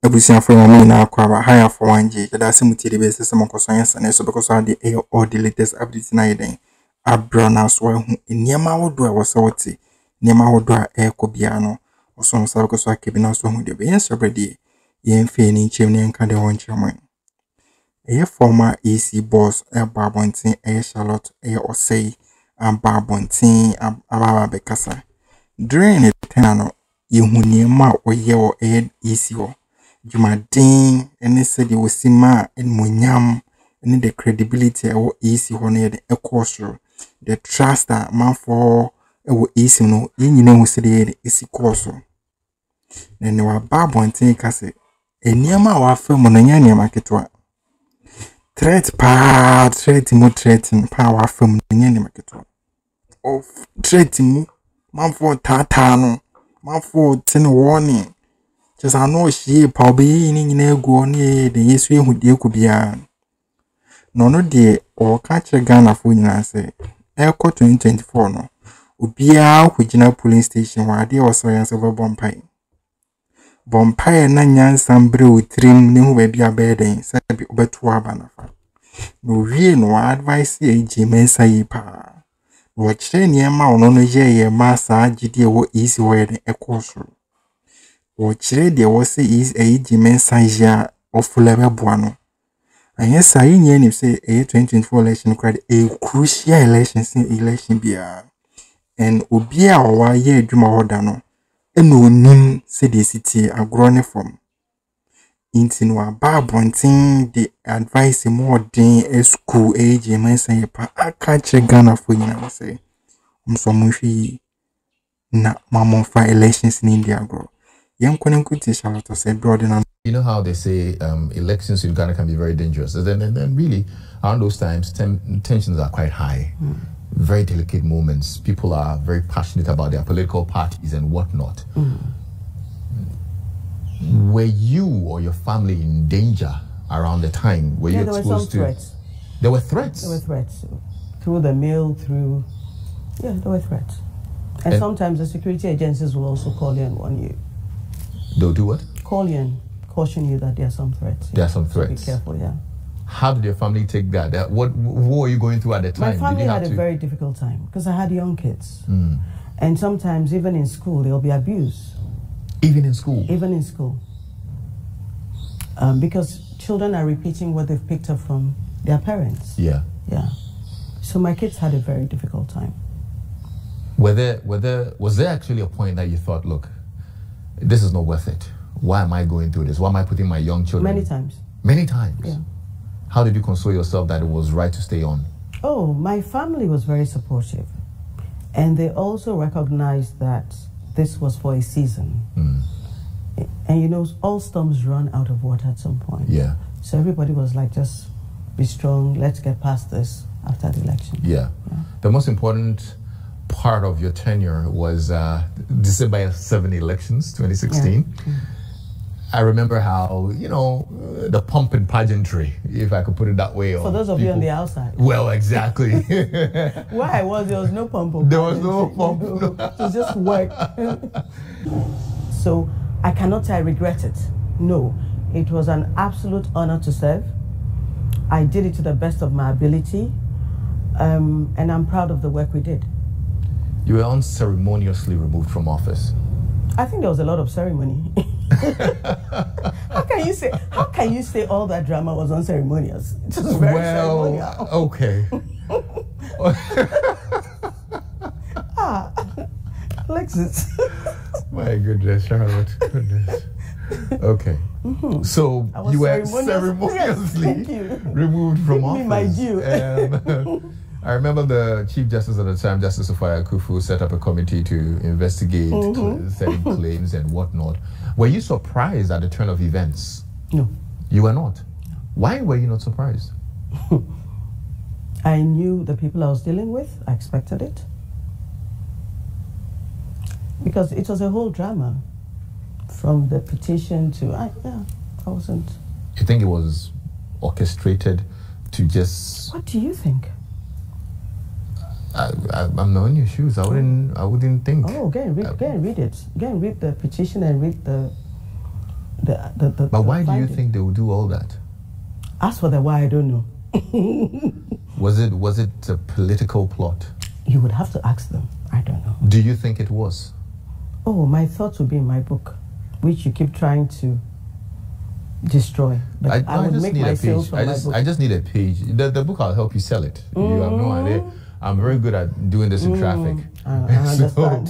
Ebusia for me na Akroma higher for 1G. That's the basis of conscience and so because I the all the latest updates na yden. Abra na so in Yama would do I was H0t. Nema would do a cobiano or some circus or keeping us home with the beans already. Yen feigning chimney and candy one chairman. A former EC boss, a barbontin, a Ța₀t, a Osei, and barbontin, a Ľahakës. During the tenano, you who near ma or ye or a ECO. Jumadin, and they said you will see ma and munyam, and the credibility of easy one near the equation. The trust that man for easy no, you know, who said the easy course. Then there were barbontin case, a near ma or film on a near market. Threat threating power from the near market. Of threating, man for tatano, man for 10 warning. Just I know she probably in a go near the yes we would you could be on. No dear or catch a gun of winning I say. Elko 2024 no. Ubia Wijina police station where they was science over Bompire. Bompire Nanyan Sambru trim new baby a bedding, said over 2 banafa. No real no advice H0t pa. Watch near Mount on a year massa GD wo easy wedding a course. Watch there was is a H0t of level buano. And yes, I hear say a 2024 election cried a crucial election beer. And Ubia or ye Juma Hodano. And no nim said the city a grown from. Intinua barbontin the advice more than a school age H0t pa I catch a gun for you say. So much na mamon for elections in India grow. Young Koninkuti Ța₀t said broaden. You know how they say elections in Ghana can be very dangerous. And then really, around those times, tensions are quite high. Very delicate moments. People are very passionate about their political parties and whatnot. Were you or your family in danger around the time? Were you exposed to threats? There were threats? There were threats. Through the mail, through... Yeah, there were threats. And sometimes the security agencies will also call you and warn you. They'll do what? Call you and caution you that there are some threats. There are some threats. So be careful, yeah. How did your family take that? What were you going through at the time? My family had a very difficult time because I had young kids. And sometimes even in school, there'll be abuse. Even in school? Even in school. Because children are repeating what they've picked up from their parents. Yeah. Yeah. So my kids had a very difficult time. Was there actually a point that you thought, look, this is not worth it? Why am I going through this? Why am I putting my young children? Many times. Many times? Yeah. How did you console yourself that it was right to stay on? Oh, my family was very supportive. And they also recognized that this was for a season. And you know, all storms run out of water at some point. Yeah. So everybody was like, just be strong, let's get past this after the election. Yeah. The most important part of your tenure was December 7 elections, 2016. I remember how, you know, the pomp and pageantry, if I could put it that way. For those of you on the outside. Well, exactly. Why there was no pomp? There was no pomp. It was just work. So I cannot say I regret it. No, it was an absolute honor to serve. I did it to the best of my ability. And I'm proud of the work we did. You were unceremoniously removed from office. I think there was a lot of ceremony. How can you say all that drama was unceremonious? It was very ceremonial. Okay. Alexis. My goodness, Charlotte. Goodness. Okay. So you were ceremoniously removed from office. My due. I remember the Chief Justice at the time, Justice Ľahakës, set up a committee to investigate certain claims and whatnot. Were you surprised at the turn of events? No. You were not? Why were you not surprised? I knew the people I was dealing with. I expected it. Because it was a whole drama. From the petition to... I wasn't... You think it was orchestrated to just... What do you think? I'm not in your shoes. I wouldn't think. Oh, go and read it. Go and read the petition and read But why do you think they would do all that? As for the why, I don't know. Was it a political plot? You would have to ask them. I don't know. Do you think it was? Oh, my thoughts will be in my book, which you keep trying to destroy. But I would just make need my a sales page. from my book. I just need a page. The book, I'll help you sell it. You have no idea. I'm very good at doing this in traffic. I understand.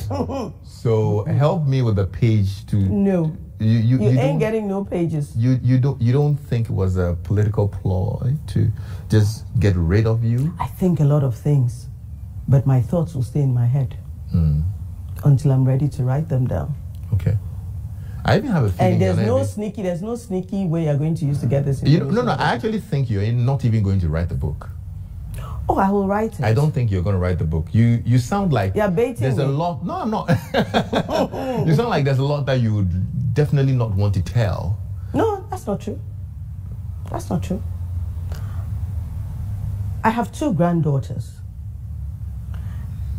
So help me with the page to. No. You ain't getting no pages. You don't think it was a political ploy to just get rid of you? I think a lot of things, but my thoughts will stay in my head until I'm ready to write them down. Okay. I even have a feeling. And there's no sneaky way you're going to use to get this information. No, I actually think you're not even going to write the book. Oh, I will write it. I don't think you're going to write the book. You sound like you're baiting there's a lot. No, I'm not. You sound like there's a lot that you would definitely not want to tell. No, that's not true. That's not true. I have 2 granddaughters.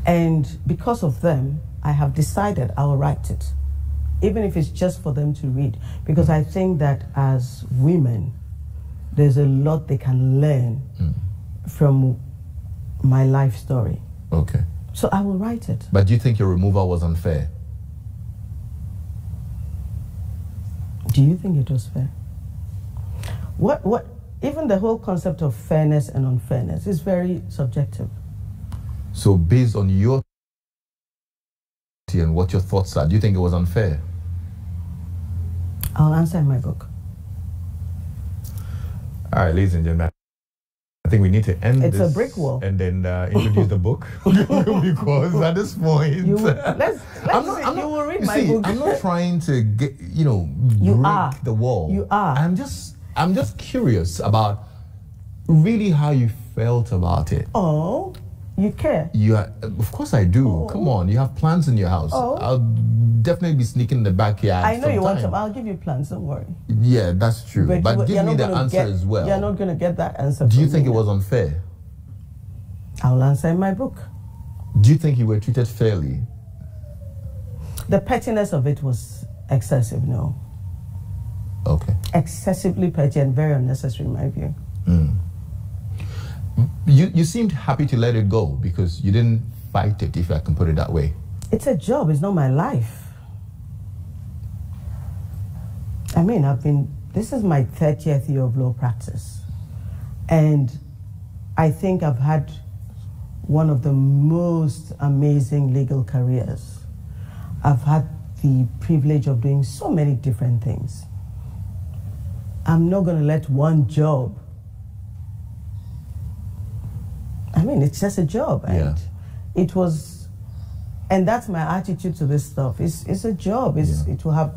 And because of them, I have decided I will write it. Even if it's just for them to read. Because I think that as women, there's a lot they can learn from my life story. Okay. So I will write it. But do you think your removal was unfair? Do you think it was fair? Even the whole concept of fairness and unfairness is very subjective. So based on your and what your thoughts are, do you think it was unfair? I'll answer in my book. All right, ladies and gentlemen, I think we need to end it's this a brick wall. And then introduce the book. Because at this point... You will read my book. I'm not trying to get, break the wall. You are. I'm just curious about really how you felt about it. Oh, you care? Of course I do. Oh. Come on, you have plants in your house. Oh. I'll definitely be sneaking in the backyard. I know you want them. I'll give you plants, don't worry. Yeah, that's true. But give me the answer as well. You're not going to get that answer. Do you think it was unfair? I'll answer in my book. Do you think you were treated fairly? The pettiness of it was excessive, no. Okay. Excessively petty and very unnecessary in my view. You seemed happy to let it go because you didn't fight it, if I can put it that way. It's a job, it's not my life. I mean, this is my 30th year of law practice. And I think I've had one of the most amazing legal careers. I've had the privilege of doing so many different things. I'm not going to let one job. I mean, it's just a job. And it was, and that's my attitude to this stuff. It's a job. It will have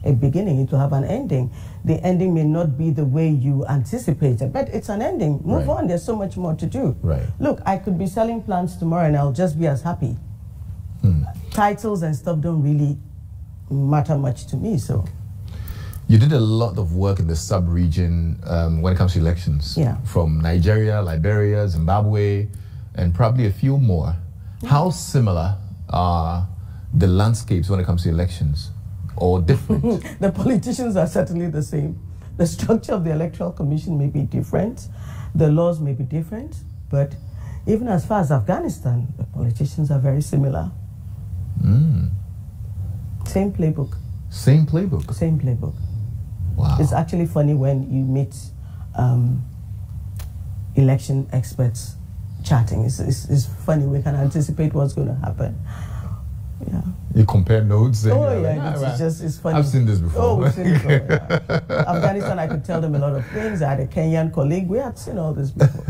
a beginning, it will have an ending. The ending may not be the way you anticipated, but it's an ending. Move on, there's so much more to do. Look, I could be selling plants tomorrow and I'll just be as happy. Titles and stuff don't really matter much to me, so. You did a lot of work in the sub-region when it comes to elections. From Nigeria, Liberia, Zimbabwe, and probably a few more. How similar are the landscapes when it comes to elections? Or different? The politicians are certainly the same. The structure of the Electoral Commission may be different. The laws may be different. But even as far as Afghanistan, the politicians are very similar. Same playbook. Same playbook? Same playbook. Wow. It's actually funny when you meet election experts chatting. It's funny, we can anticipate what's going to happen. Yeah. You compare notes? And it's funny. I've seen this before. Oh, we've seen it before, Afghanistan, I could tell them a lot of things. I had a Kenyan colleague. We had seen all this before,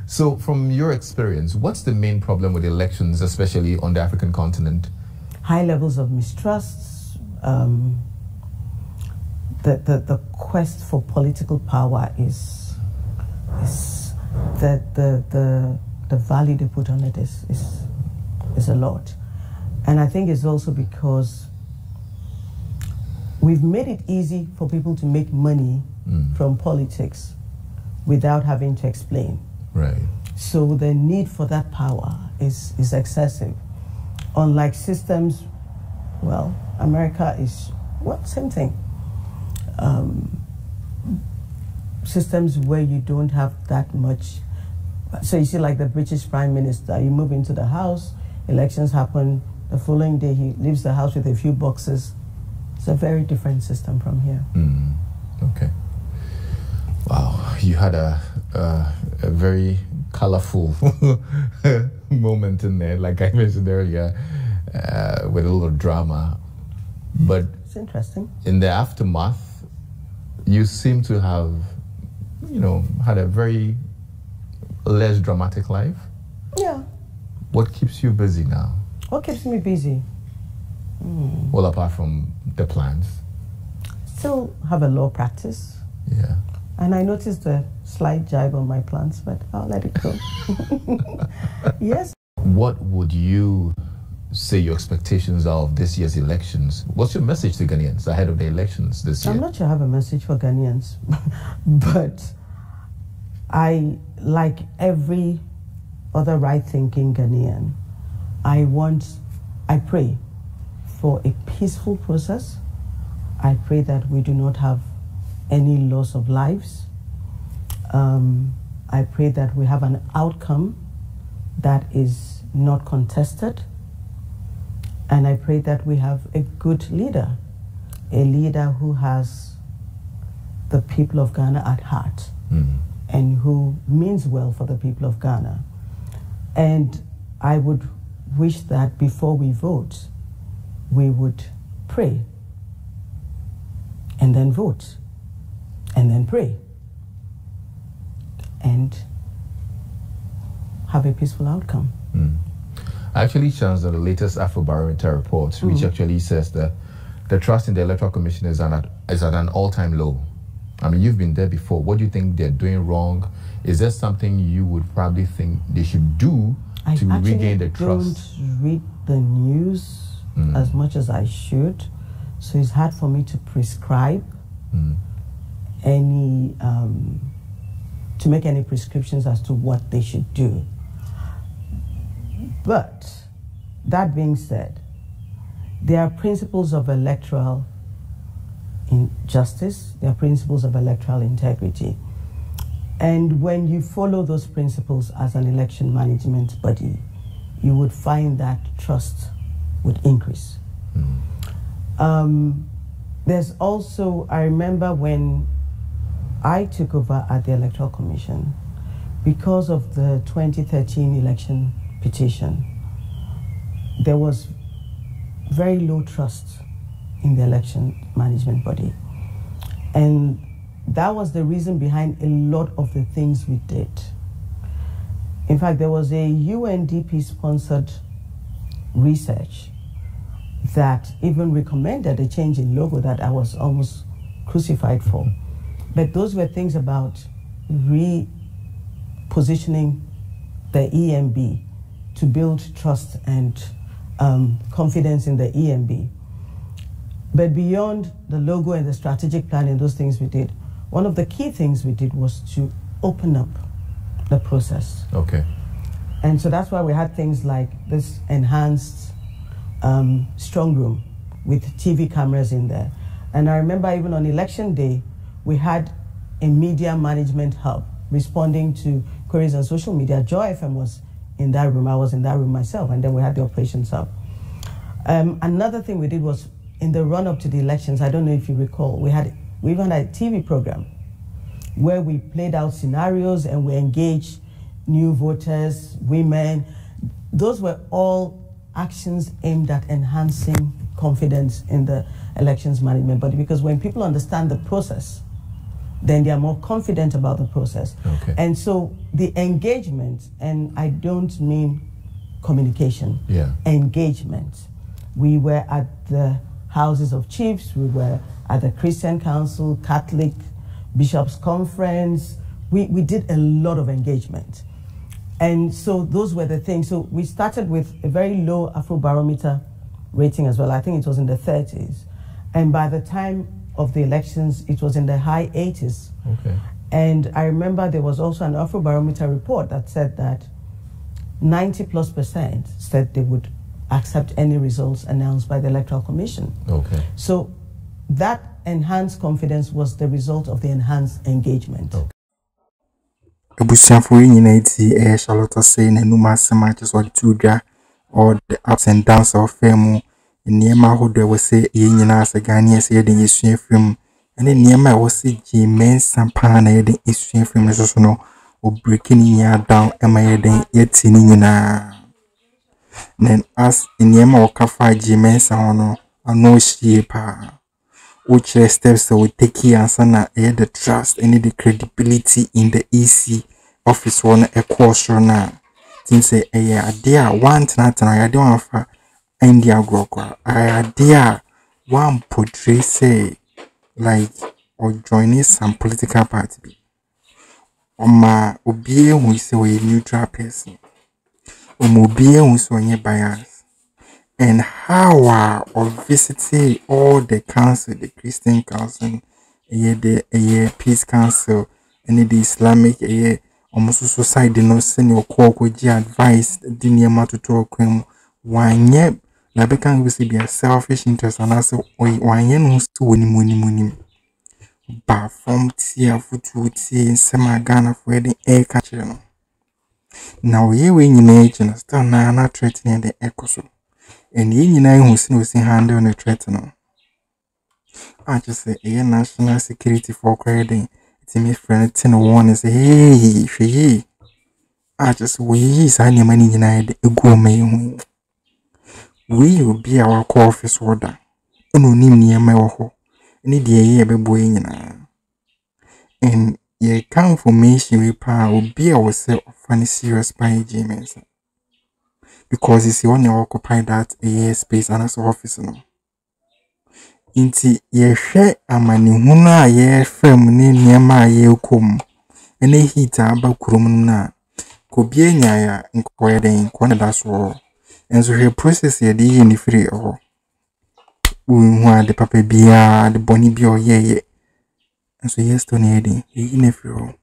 So from your experience, what's the main problem with elections, especially on the African continent? High levels of mistrust. The quest for political power is the value they put on it is a lot. And I think it's also because we've made it easy for people to make money from politics without having to explain. So the need for that power is excessive. Unlike systems, well, America is, same thing. systems where you don't have that much. So you see, like the British Prime Minister, you move into the house, elections happen, the following day he leaves the house with a few boxes. It's a very different system from here. Okay. Wow, you had a very colorful moment in there, like I mentioned earlier, with a little drama. But it's interesting. In the aftermath, you seem to have, had a very less dramatic life. Yeah. What keeps you busy now? What keeps me busy? Well, apart from the plans. Still have a law practice. Yeah. And I noticed a slight jibe on my plans, but I'll let it go. Yes. What would you say your expectations are of this year's elections? What's your message to Ghanaians ahead of the elections this year? I'm not sure I have a message for Ghanaians, but I, like every other right-thinking Ghanaian, I pray for a peaceful process. I pray that we do not have any loss of lives. I pray that we have an outcome that is not contested. And I pray that we have a good leader, a leader who has the people of Ghana at heart and who means well for the people of Ghana. And I would wish that before we vote, we would pray and then vote and then pray and have a peaceful outcome. I actually chanced on the latest Afrobarometer report, which actually says that the trust in the Electoral Commission is at an all-time low. I mean, you've been there before. What do you think they're doing wrong? Is there something you would probably think they should do to regain the trust? I don't read the news as much as I should, so it's hard for me to prescribe any, to make any prescriptions as to what they should do. But that being said, there are principles of electoral justice, there are principles of electoral integrity. And when you follow those principles as an election management body, you would find that trust would increase. There's also, I remember when I took over at the Electoral Commission, because of the 2013 election petition, there was very low trust in the election management body. And that was the reason behind a lot of the things we did. In fact, there was a UNDP-sponsored research that even recommended a change in logo that I was almost crucified for. But those were things about repositioning the EMB to build trust and confidence in the EMB. But beyond the logo and the strategic plan and those things we did, one of the key things we did was to open up the process. Okay. And so that's why we had things like this enhanced strong room with TV cameras in there. And I remember even on election day, we had a media management hub responding to queries on social media. Joy FM was in that room, I was in that room myself, and then we had the operations hub. Another thing we did was, in the run-up to the elections, I don't know if you recall, we even had a TV program where we played out scenarios and we engaged new voters, women. Those were all actions aimed at enhancing confidence in the elections management body, because when people understand the process, then they are more confident about the process. Okay. And so the engagement, and I don't mean communication, engagement. We were at the houses of chiefs, we were at the Christian Council, Catholic Bishops' Conference. We did a lot of engagement. And so those were the things. So we started with a very low Afrobarometer rating as well. I think it was in the 30s. And by the time of the elections, it was in the high 80s. Okay. And I remember there was also an Afrobarometer report that said that 90+% said they would accept any results announced by the Electoral Commission. Okay. So that enhanced confidence was the result of the enhanced engagement. Ebusiafo nyina ti Ş0t say na numa semaches or tudwa or the ups and downs of fame nneema hodo we say ye nyina as Ghanaian say den yesua film ene nneema we say Jimen sampa na ye den yesua film so no o breaking nya down ema ye den yeti ni nyina then as nneema o kafa Jimen san no ano hie pa which steps we take answer na the trust and the credibility in the EC office one a course na things say idea one tana ya de one fa India grokwa idea one portray say like or joining some political party oma obie who say we neutral person obie who so nye bias and how or visiting all the council, the Christian council, the peace council, and the Islamic, almost society no send your call advice, the near to talk one yet, la bekan we see be a selfish interest and also one yen who's to money. But from tea food tea semi Ghana for the air catcher. Now ye win in age and still not threatening the echo so. And ye nyina who sin handle the threat no. I just say national security for credit. It's me friend 10 one is hey she. I just we is any money nyina e go me. We will be our office order. Unu nim niema wo ho. Ni de ye be boy nyina. And ye confirmation we pa obi a wo say funny serious by James. Because it's the one who occupy that space and as office no. Inti ye hwe amani hunu a ye frem ne niema ye kom. Ene hita aba kurom na. Ko bie nya ya nkoye den ko na daso. Enso hwe process ye di ni free ho. Hu a de papa bia de boni bia ye. Enso yes to ne den ye ni free ho.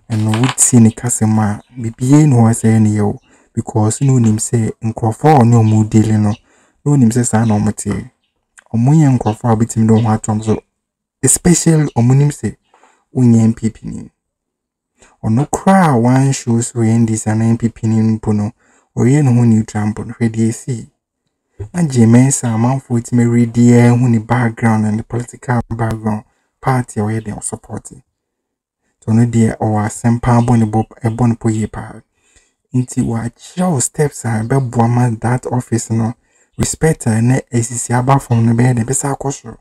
Eno wuti ni kasema bibie no say ne yo. Because no nim say nkrofo no mu dealing no nim say sa na omote omunye nkrofo abitim do ho atom so especially omunim say unye MPP ni ono kra one shows we in this an MPP ni mpono oye no hu neutral mpono hwede esi na Jimen sa amanfo itime ready hu ni background and the political background party oye dem support to no dia o asempa boni bo ebon po ye pa inti wa show steps and be boama that office no respect na esisi aba from no be de bisa akoso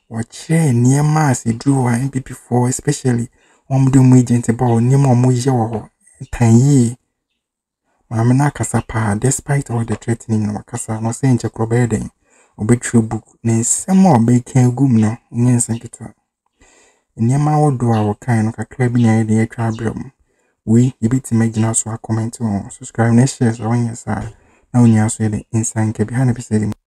wa che niema as do wa MPP4 especially one do agent about niema omo ye wo tan yi mama na kasa pa despite all the threatening no kasa no say nche krobe den obetwe book na sema obeka gum no nyense nketwa niema wo do a wo kan no kakra bi na ye de atwa abram we you bit imagine so comment on subscribe next share so when you say now you are so the inside ke behind the